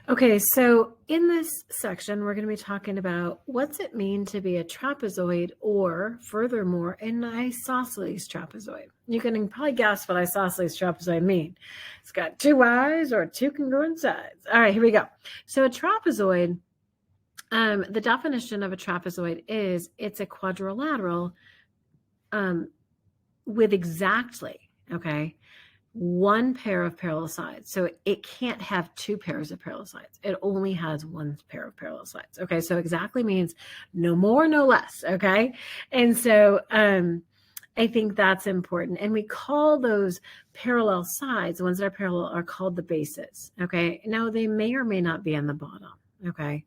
Okay, so in this section, we're going to be talking about what's it mean to be a trapezoid or, furthermore, an isosceles trapezoid. You can probably guess what isosceles trapezoid mean. It's got two eyes or two congruent sides. All right, here we go. So a trapezoid, the definition of a trapezoid is it's a quadrilateral with exactly, okay, one pair of parallel sides. So it can't have two pairs of parallel sides. It only has one pair of parallel sides. Okay, so exactly means no more, no less. Okay, and so I think that's important. And we call those parallel sides, the ones that are parallel, are called the bases. Okay, now they may or may not be on the bottom. Okay,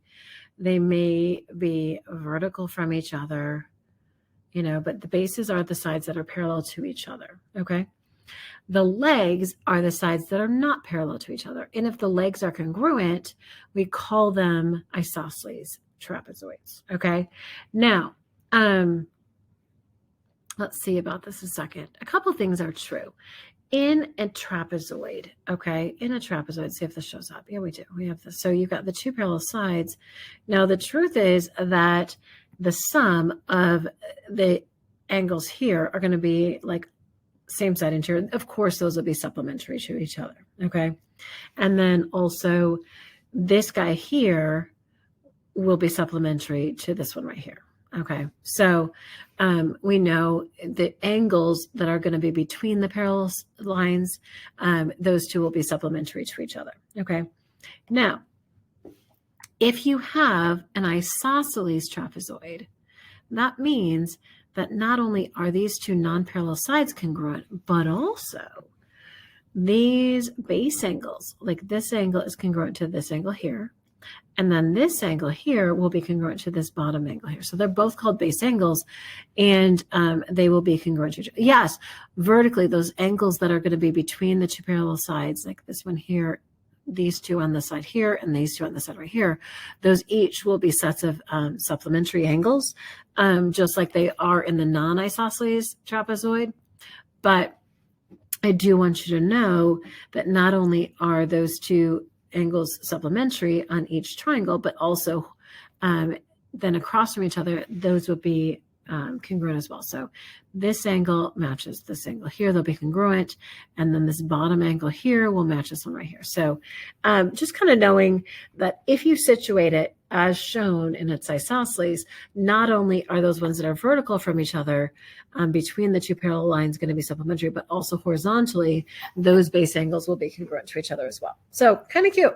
they may be vertical from each other, but the bases are the sides that are parallel to each other. Okay. The legs are the sides that are not parallel to each other. And if the legs are congruent, we call them isosceles trapezoids. Okay. Now, let's see about this a second. A couple things are true. In a trapezoid, okay, see if this shows up. Yeah, we do. We have this. So you've got the two parallel sides. Now, the truth is that the sum of the angles here are going to be like same side interior. Of course, those will be supplementary to each other, okay? And then also this guy here will be supplementary to this one right here, okay? So we know the angles that are going to be between the parallel lines, those two will be supplementary to each other, okay? Now, if you have an isosceles trapezoid, that means that not only are these two non-parallel sides congruent, but also these base angles, like this angle is congruent to this angle here, and then this angle here will be congruent to this bottom angle here. So they're both called base angles, and they will be congruent to each other. Yes, vertically, those angles that are going to be between the two parallel sides, like this one here, these two on the side here, and these two on the side right here, those each will be sets of supplementary angles, just like they are in the non-isosceles trapezoid. But I do want you to know that not only are those two angles supplementary on each triangle, but also then across from each other, those will be congruent as well. So this angle matches this angle here, they'll be congruent, and then this bottom angle here will match this one right here. So just kind of knowing that if you situate it as shown in its isosceles, not only are those ones that are vertical from each other between the two parallel lines going to be supplementary, but also horizontally, those base angles will be congruent to each other as well. So kind of cute.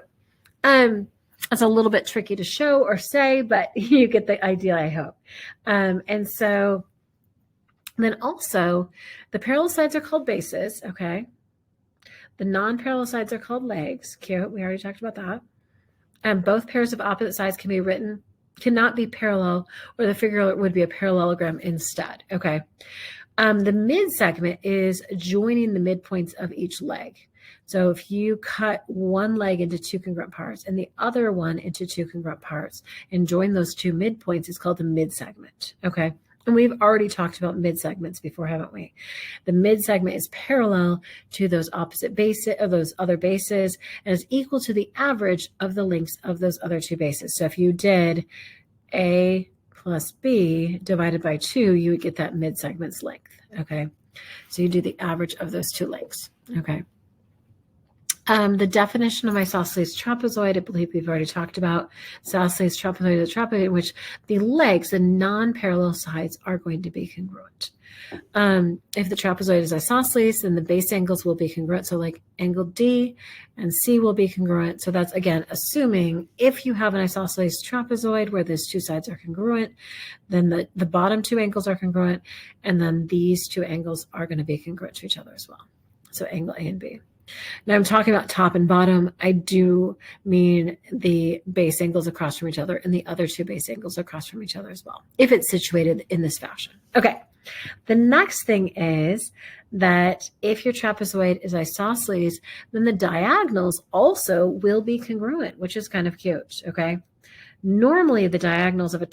It's a little bit tricky to show or say, but you get the idea, I hope. And so then also the parallel sides are called bases, okay? The non-parallel sides are called legs. Cute, we already talked about that. And both pairs of opposite sides cannot be parallel, or the figure would be a parallelogram instead, okay? The mid segment is joining the midpoints of each leg. So if you cut one leg into two congruent parts and the other one into two congruent parts and join those two midpoints, it's called the mid segment, okay? And we've already talked about mid segments before, haven't we? The mid segment is parallel to those opposite bases, or those other bases, and is equal to the average of the lengths of those other two bases. So if you did A plus B divided by 2, you would get that mid segment's length, okay? So you do the average of those two lengths, okay? The definition of isosceles trapezoid, I believe we've already talked about. Isosceles trapezoid is a trapezoid in which the legs, the non-parallel sides, are going to be congruent. If the trapezoid is isosceles, then the base angles will be congruent. So like angle D and C will be congruent. So that's, again, assuming if you have an isosceles trapezoid where those two sides are congruent, then the bottom two angles are congruent, and then these two angles are going to be congruent to each other as well. So angle A and B. Now I'm talking about top and bottom. I do mean the base angles across from each other and the other two base angles across from each other as well, if it's situated in this fashion. Okay, the next thing is that if your trapezoid is isosceles, then the diagonals also will be congruent, which is kind of cute, okay? Normally, the diagonals of a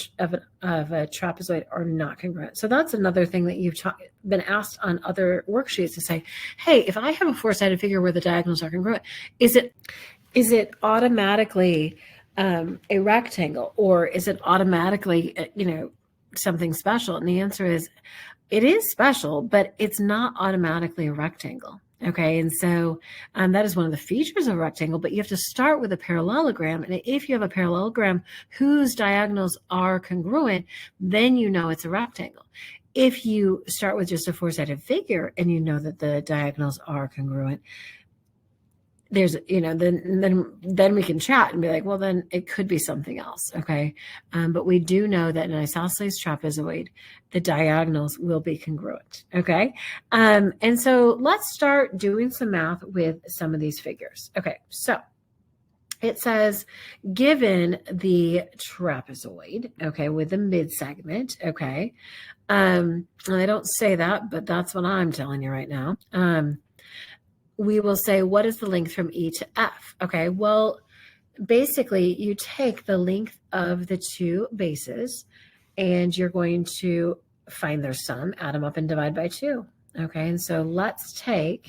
trapezoid are not congruent. So that's another thing that you've been asked on other worksheets to say, hey, if I have a four-sided figure where the diagonals are congruent, is it is it automatically a rectangle, or is it automatically, something special? And the answer is, it is special, but it's not automatically a rectangle. Okay, and so that is one of the features of a rectangle, but you have to start with a parallelogram. And if you have a parallelogram whose diagonals are congruent, then you know it's a rectangle. If you start with just a four-sided figure and you know that the diagonals are congruent, there's, then we can chat and be like, well, then it could be something else. Okay. But we do know that in an isosceles trapezoid, the diagonals will be congruent. Okay. And so let's start doing some math with some of these figures. Okay. So it says, given the trapezoid, okay, with the mid segment, okay. I don't say that, but that's what I'm telling you right now. We will say, what is the length from E to F? Okay, well, basically you take the length of the two bases and you're going to find their sum, add them up and divide by 2. Okay, and so let's see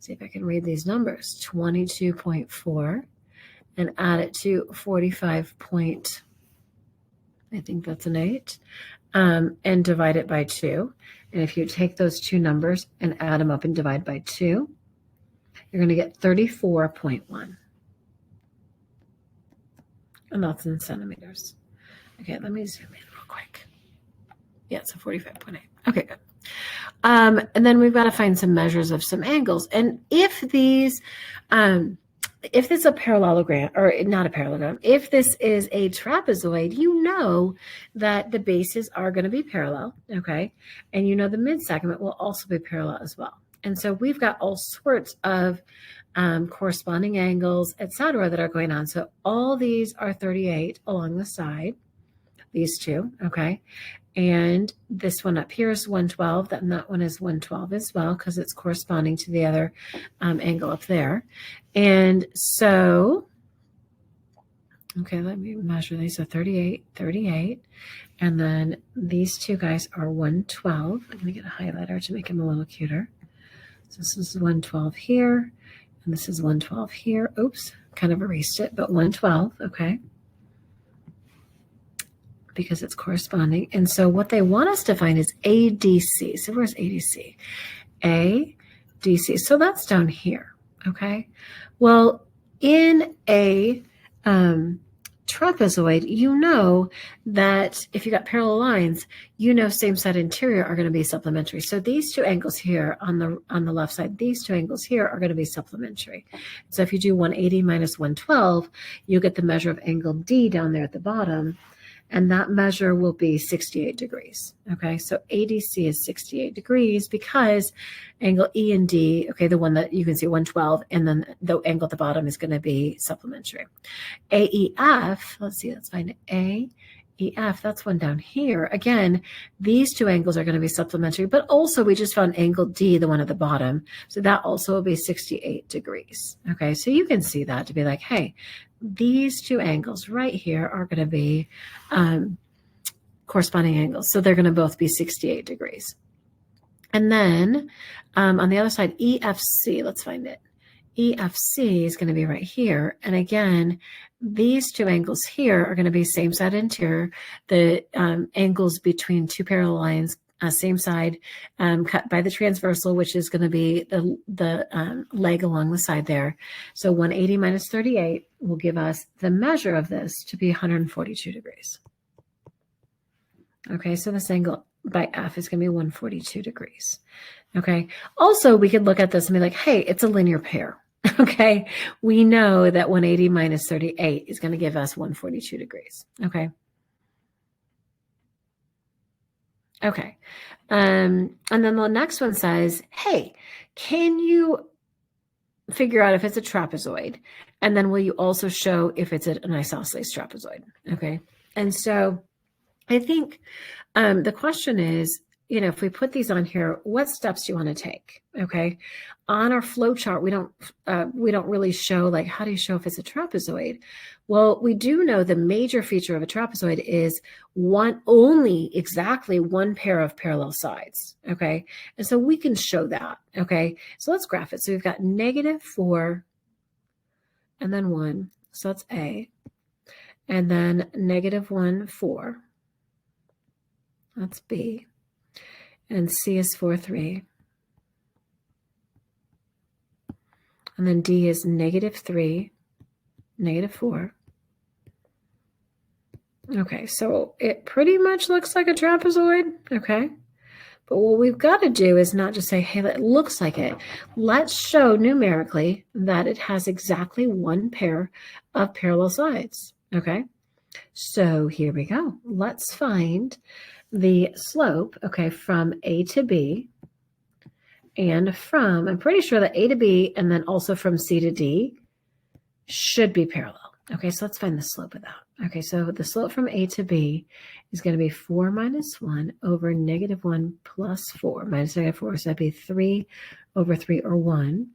if I can read these numbers, 22.4 and add it to 45 I think that's an 8, and divide it by 2. And if you take those two numbers and add them up and divide by 2, you're going to get 34.1. And that's in centimeters. Okay, let me zoom in real quick. Yeah, so 45.8. Okay, good. And then we've got to find some measures of some angles. And if these, if this is a parallelogram, or not a parallelogram, if this is a trapezoid, you know that the bases are going to be parallel, okay? And you know the mid-segment will also be parallel as well. And so we've got all sorts of corresponding angles, etc., that are going on. So all these are 38 along the side, these two, okay? And this one up here is 112, and that one is 112 as well, because it's corresponding to the other angle up there. And so, okay, let me measure these. So 38, 38. And then these two guys are 112. I'm going to get a highlighter to make them a little cuter. So this is 112 here, and this is 112 here. Oops, kind of erased it, but 112, okay, because it's corresponding. And so what they want us to find is ADC. So where's ADC? ADC. So that's down here, okay? Well, in a trapezoid, you know that if you got parallel lines, you know same side interior are going to be supplementary. So these two angles here on the left side, these two angles here are going to be supplementary. So if you do 180 minus 112, you'll get the measure of angle D down there at the bottom, and that measure will be 68 degrees. Okay, so ADC is 68 degrees because angle E and D, okay, the one that you can see 112, and then the angle at the bottom is going to be supplementary. AEF, let's see, let's find AEF, that's one down here. Again, these two angles are going to be supplementary, but also we just found angle D, the one at the bottom, so that also will be 68 degrees. Okay, so you can see that to be like, hey, these two angles right here are going to be corresponding angles. So they're going to both be 68 degrees. And then on the other side, EFC, let's find it. EFC is going to be right here. And again, these two angles here are going to be same side interior. The angles between two parallel lines, same side, cut by the transversal, which is going to be the leg along the side there. So 180 minus 38 will give us the measure of this to be 142 degrees. Okay, so this angle by F is going to be 142 degrees. Okay, also we could look at this and be like, hey, it's a linear pair. Okay, we know that 180 minus 38 is going to give us 142 degrees. Okay. Okay. And then the next one says, hey, can you figure out if it's a trapezoid? And then will you also show if it's an isosceles trapezoid? Okay. And so I think the question is, if we put these on here, what steps do you want to take? Okay. On our flow chart, we don't really show, like, how do you show if it's a trapezoid? Well, we do know the major feature of a trapezoid is exactly one pair of parallel sides. Okay. And so we can show that. Okay. So let's graph it. So we've got -4 and then 1. So that's A. And then -1, 4. That's B. And C is 4, 3. And then D is -3, -4. Okay, so it pretty much looks like a trapezoid, okay? But what we've got to do is not just say, hey, it looks like it. Let's show numerically that it has exactly one pair of parallel sides, okay? So here we go. Let's find the slope, okay, from A to B and from, I'm pretty sure that A to B and then also from C to D should be parallel. Okay, so let's find the slope of that. Okay, so the slope from A to B is going to be 4 minus 1 over -1 plus 4 minus -4. So that'd be 3 over 3 or 1.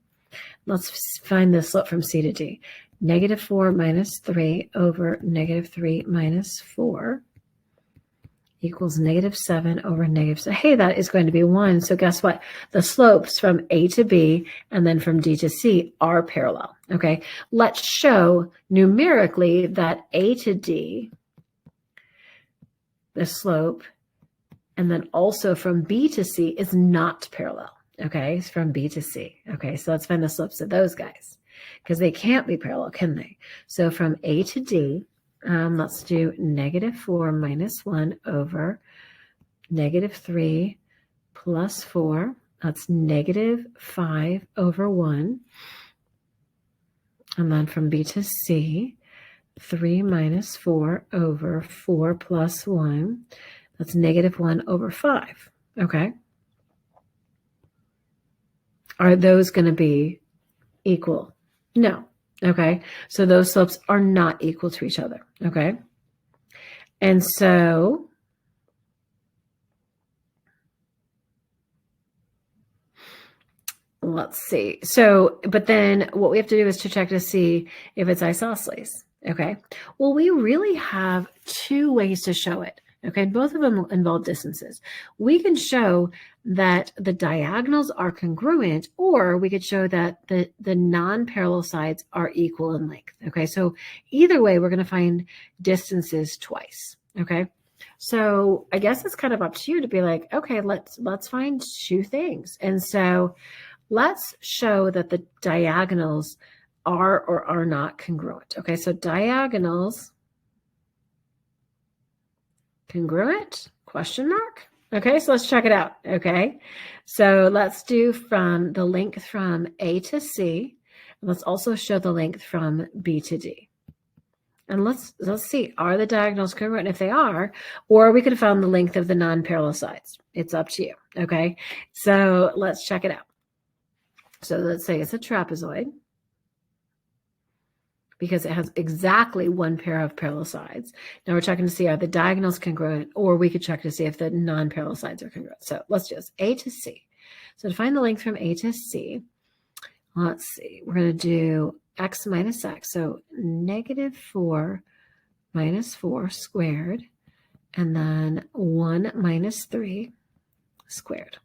Let's find the slope from C to D. -4 minus 3 over -3 minus 4 equals -7 over -7. Hey, that is going to be 1. So guess what? The slopes from A to B and then from D to C are parallel. Okay, let's show numerically that A to D, the slope, and then also from B to C is not parallel. Okay, it's from B to C. Okay, so let's find the slopes of those guys because they can't be parallel, can they? So from A to D, let's do -4 minus 1 over -3 plus 4. That's -5 over 1. And then from B to C, 3 minus 4 over 4 plus 1. That's -1 over 5. Okay. Are those going to be equal? No. Okay. So those slopes are not equal to each other. Okay. And so let's see. So, but then what we have to do is to check to see if it's isosceles. Okay. Well, we really have two ways to show it. Okay. Both of them involve distances. We can show that the diagonals are congruent, or we could show that the non-parallel sides are equal in length. Okay. So either way, we're going to find distances twice. Okay. So I guess it's kind of up to you to be like, okay, let's find two things. And so let's show that the diagonals are or are not congruent. Okay, so diagonals congruent, question mark. Okay, so let's check it out. Okay, so let's do from the length from A to C. And let's also show the length from B to D. And let's see, are the diagonals congruent? If they are, or we could have found the length of the non-parallel sides. It's up to you. Okay, so let's check it out. So let's say it's a trapezoid because it has exactly one pair of parallel sides. Now we're checking to see are the diagonals congruent, or we could check to see if the non-parallel sides are congruent. So let's do this, A to C. So to find the length from A to C, let's see, we're going to do x minus x. So -4 minus 4 squared, and then 1 minus 3 squared.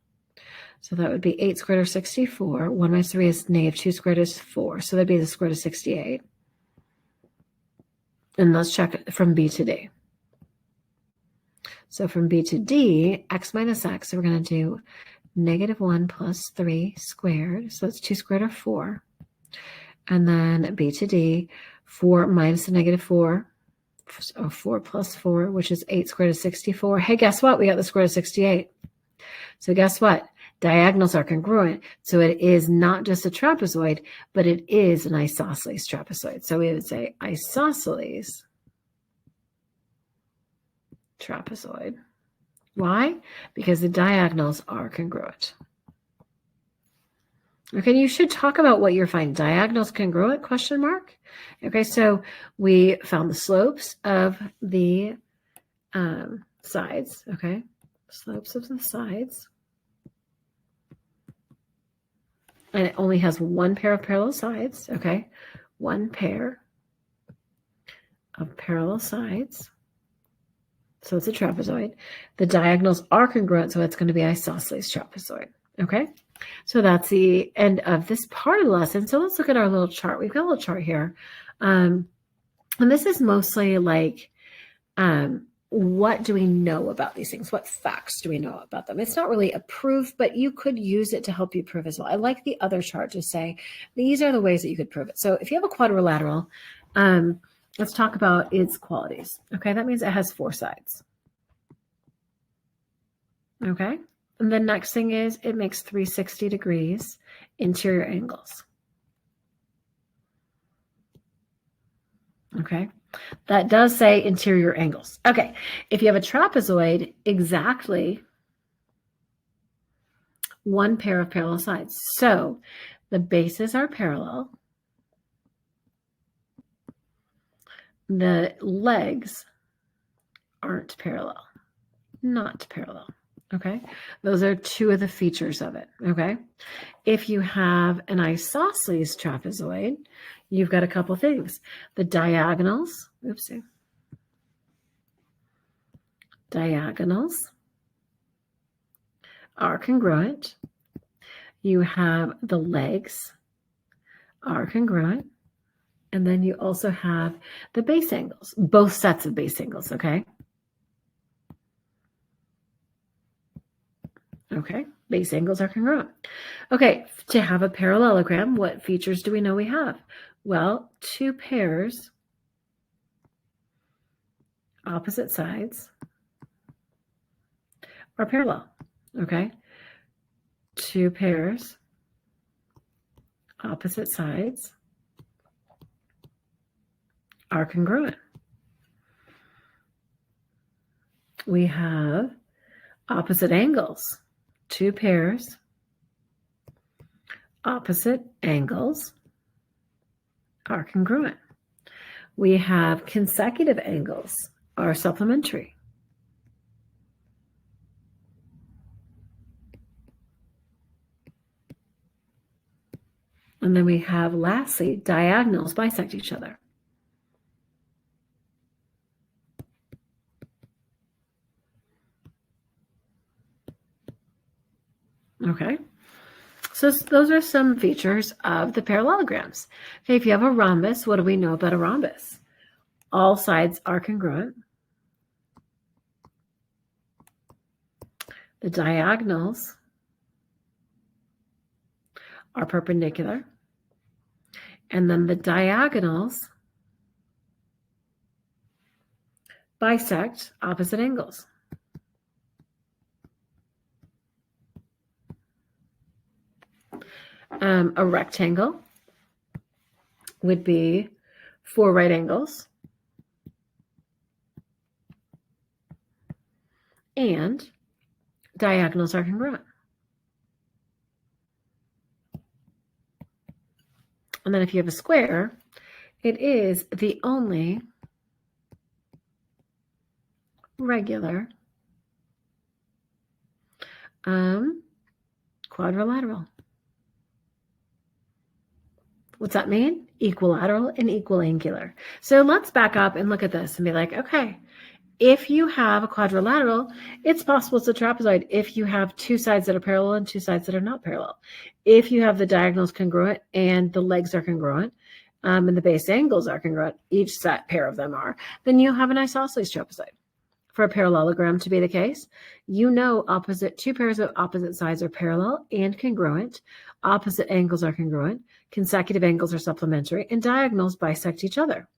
So that would be 8 squared or 64. 1 minus 3 is -2 squared is 4. So that'd be the square root of 68. And let's check it from B to D. So from B to D, x minus x, so we're going to do -1 plus 3 squared. So that's 2 squared or 4. And then B to D, 4 minus the -4. So 4 plus 4, which is 8 squared is 64. Hey, guess what? We got the square root of 68. So guess what? Diagonals are congruent. So it is not just a trapezoid, but it is an isosceles trapezoid. So we would say isosceles trapezoid. Why? Because the diagonals are congruent. Okay, you should talk about what you're finding. Diagonals congruent, question mark. Okay, so we found the slopes of the sides, okay? Slopes of the sides. And it only has one pair of parallel sides, okay? One pair of parallel sides. So it's a trapezoid. The diagonals are congruent, so it's going to be isosceles trapezoid, okay? So that's the end of this part of the lesson. So let's look at our little chart. We've got a little chart here. And this is mostly like, what do we know about these things? What facts do we know about them? It's not really a proof, but you could use it to help you prove as well. I like the other chart to say, these are the ways that you could prove it. So if you have a quadrilateral, let's talk about its qualities. Okay, that means it has 4 sides. Okay. And the next thing is it makes 360 degrees interior angles. Okay. That does say interior angles. Okay. If you have a trapezoid, exactly 1 pair of parallel sides. So the bases are parallel. The legs aren't parallel. Not parallel. Okay, those are 2 of the features of it. Okay, if you have an isosceles trapezoid, you've got a couple things. The diagonals, diagonals are congruent. You have the legs are congruent. And then you also have the base angles, both sets of base angles, okay? Okay, base angles are congruent. Okay, to have a parallelogram, what features do we know we have? Well, 2 pairs, opposite sides, are parallel, okay? 2 pairs, opposite sides, are congruent. We have opposite angles. 2 pairs, opposite angles are congruent. We have consecutive angles are supplementary. And then we have, lastly, diagonals bisect each other. Okay, so those are some features of the parallelograms. Okay, if you have a rhombus, what do we know about a rhombus? All sides are congruent. The diagonals are perpendicular. And then the diagonals bisect opposite angles. A rectangle would be 4 right angles and diagonals are congruent. And then if you have a square, it is the only regular quadrilateral. What's that mean? Equilateral and equal angular. So let's back up and look at this and be like, okay, if you have a quadrilateral, it's possible it's a trapezoid if you have 2 sides that are parallel and 2 sides that are not parallel. If you have the diagonals congruent and the legs are congruent, and the base angles are congruent, each set pair of them are, then you have an isosceles trapezoid. For a parallelogram to be the case, you know 2 pairs of opposite sides are parallel and congruent, opposite angles are congruent, consecutive angles are supplementary, and diagonals bisect each other.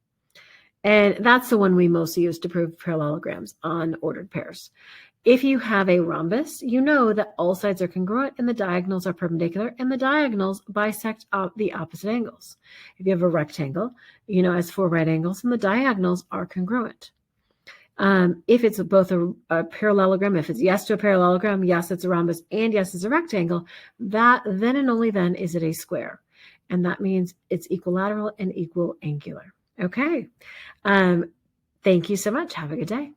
And that's the one we mostly use to prove parallelograms on ordered pairs. If you have a rhombus, you know that all sides are congruent and the diagonals are perpendicular and the diagonals bisect the opposite angles. If you have a rectangle, you know it has 4 right angles and the diagonals are congruent. If it's both a parallelogram, if it's yes to a parallelogram, yes, it's a rhombus, and yes, it's a rectangle, that then and only then is it a square. And that means it's equilateral and equal angular. Okay. Thank you so much. Have a good day.